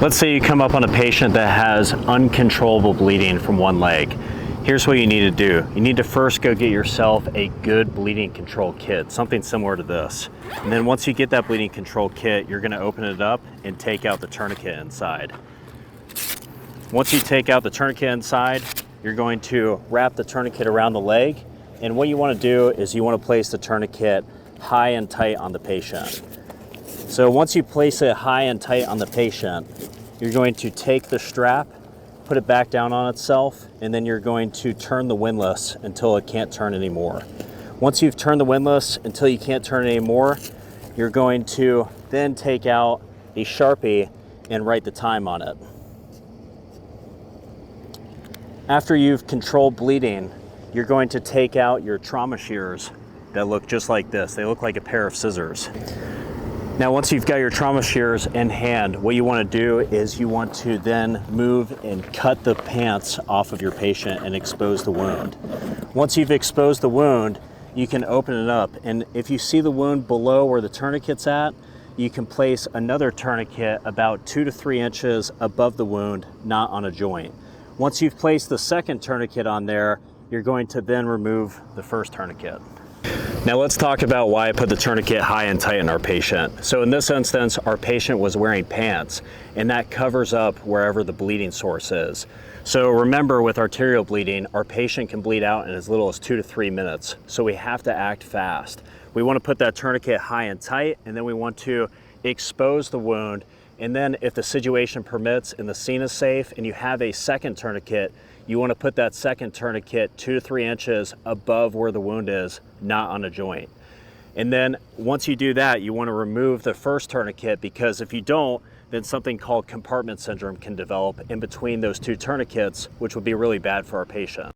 Let's say you come up on a patient that has uncontrollable bleeding from one leg. Here's what you need to do. You need to first go get yourself a good bleeding control kit, something similar to this. And then once you get that bleeding control kit, you're gonna open it up and take out the tourniquet inside. Once you take out the tourniquet inside, you're going to wrap the tourniquet around the leg. And what you wanna do is you wanna place the tourniquet high and tight on the patient. So once you place it high and tight on the patient, you're going to take the strap, put it back down on itself, and then you're going to turn the windlass until it can't turn anymore. Once you've turned the windlass until you can't turn anymore, you're going to then take out a Sharpie and write the time on it. After you've controlled bleeding, you're going to take out your trauma shears that look just like this. They look like a pair of scissors. Now, once you've got your trauma shears in hand, what you want to do is you want to then move and cut the pants off of your patient and expose the wound. Once you've exposed the wound, you can open it up. And if you see the wound below where the tourniquet's at, you can place another tourniquet about 2 to 3 inches above the wound, not on a joint. Once you've placed the second tourniquet on there, you're going to then remove the first tourniquet. Now let's talk about why I put the tourniquet high and tight on our patient. So in this instance, our patient was wearing pants, and that covers up wherever the bleeding source is. So remember, with arterial bleeding, our patient can bleed out in as little as 2 to 3 minutes. So we have to act fast. We want to put that tourniquet high and tight, and then we want to expose the wound. And then if the situation permits and the scene is safe and you have a second tourniquet, you want to put that second tourniquet 2 to 3 inches above where the wound is, not on a joint. And then once you do that, you want to remove the first tourniquet, because if you don't, then something called compartment syndrome can develop in between those two tourniquets, which would be really bad for our patient.